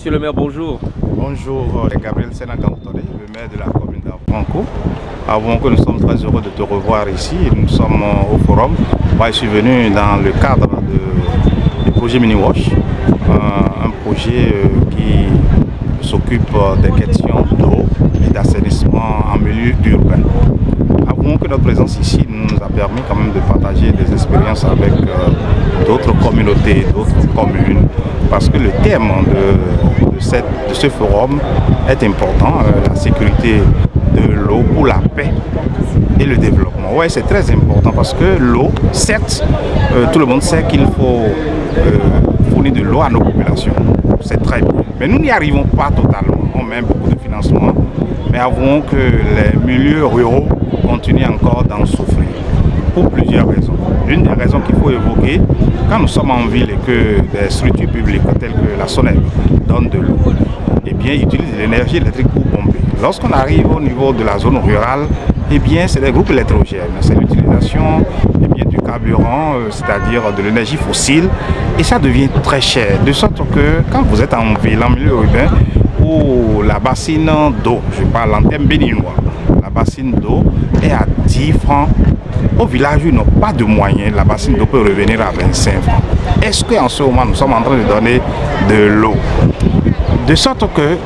Monsieur le maire, bonjour. Bonjour, Gabriel Sénagantone, le maire de la commune d'Avranco. Avouons que nous sommes très heureux de te revoir ici. Nous sommes au forum. Moi, je suis venu dans le cadre du projet Mini-Wash, un projet qui s'occupe des questions d'eau et d'assainissement en milieu urbain. Avouons que notre présence ici nous a permis quand même de partager des expériences avec d'autres communautés, d'autres communes, parce que le thème de ce forum est important, la sécurité de l'eau pour la paix et le développement. Oui, c'est très important parce que l'eau, certes, tout le monde sait qu'il faut fournir de l'eau à nos populations. C'est très bien. Mais nous n'y arrivons pas totalement. On met beaucoup de financement, mais avouons que les milieux ruraux continuent encore d'en souffrir pour plusieurs raisons. L'une des raisons qu'il faut évoquer, quand nous sommes en ville et que des structures publiques telles que la SONEB donnent de l'eau, eh bien, ils utilisent l'énergie électrique pour pomper. Lorsqu'on arrive au niveau de la zone rurale, eh bien, c'est des groupes électrogènes. C'est l'utilisation du carburant, c'est-à-dire de l'énergie fossile, et ça devient très cher. De sorte que quand vous êtes en ville, en milieu urbain, où la bassine d'eau, je parle en termes béninois, la bassine d'eau est à 10 francs. Au village où ils n'ont pas de moyens, la bassine d'eau peut revenir à 25 francs. Est-ce qu'en ce moment, nous sommes en train de donner de l'eau? De sorte que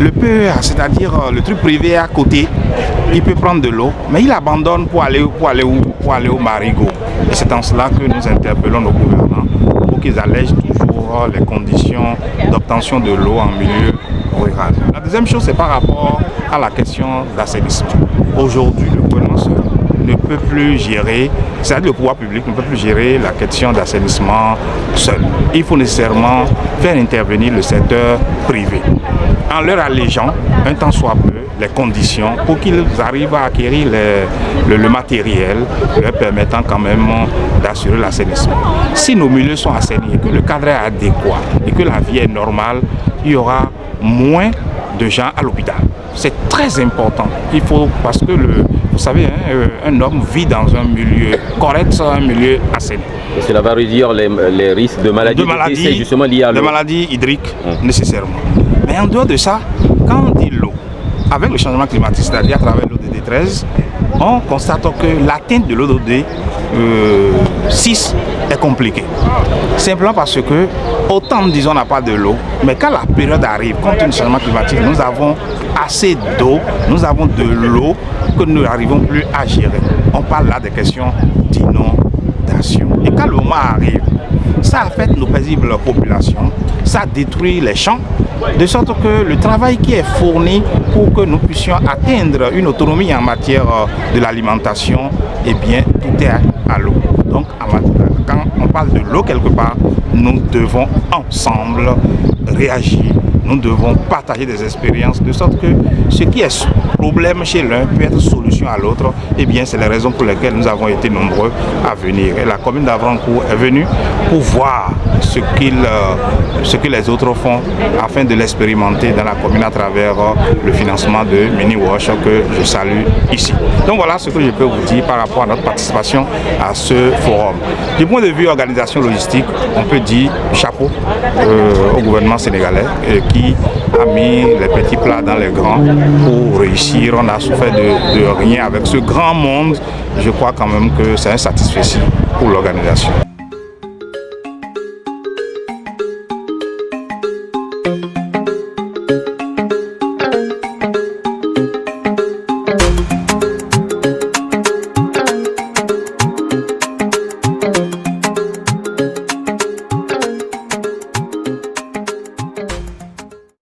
le PEA, c'est-à-dire le truc privé à côté, il peut prendre de l'eau, mais il abandonne pour aller au marigot. Et c'est en cela que nous interpellons nos gouvernants pour qu'ils allègent toujours les conditions d'obtention de l'eau en milieu rural. La deuxième chose, c'est par rapport à la question d'assainissement. Aujourd'hui, le gouvernement ne peut plus gérer, c'est-à-dire le pouvoir public ne peut plus gérer la question d'assainissement seul. Il faut nécessairement faire intervenir le secteur privé, en leur allégeant un tant soit peu les conditions pour qu'ils arrivent à acquérir le matériel leur permettant quand même d'assurer l'assainissement. Si nos milieux sont assainis et que le cadre est adéquat et que la vie est normale, il y aura moins de gens à l'hôpital. C'est très important. Il faut, parce que vous savez, un homme vit dans un milieu correct, un milieu assaini. Et cela va réduire les risques de maladies justement liées à l'eau. De maladies hydriques, nécessairement. Mais en dehors de ça, quand on dit l'eau, avec le changement climatique, c'est-à-dire à travers l'ODD 13, on constate que l'atteinte de l'ODD 6 est compliquée. Simplement parce que, autant disons on n'a pas de l'eau, mais quand la période arrive, compte tenu du changement climatique, nous avons assez d'eau, nous avons de l'eau que nous n'arrivons plus à gérer. On parle là des questions d'inondation. Et quand le moment arrive, ça affecte nos paisibles populations, ça détruit les champs, de sorte que le travail qui est fourni pour que nous puissions atteindre une autonomie en matière de l'alimentation, eh bien, tout est à l'eau. Donc, quand on parle de l'eau quelque part, nous devons ensemble réagir. Nous devons partager des expériences de sorte que ce qui est problème chez l'un peut être solution à l'autre. Eh bien, c'est les raisons pour lesquelles nous avons été nombreux à venir. Et la commune d'Avranco est venue pour voir ce que les autres font afin de l'expérimenter dans la commune à travers le financement de Mini-Wash que je salue ici. Donc voilà ce que je peux vous dire par rapport à notre participation à ce forum. Du point de vue organisation logistique, on peut dire chapeau au gouvernement sénégalais qui a mis les petits plats dans les grands pour réussir. On a souffert de rien avec ce grand monde. Je crois quand même que c'est un satisfait pour l'organisation.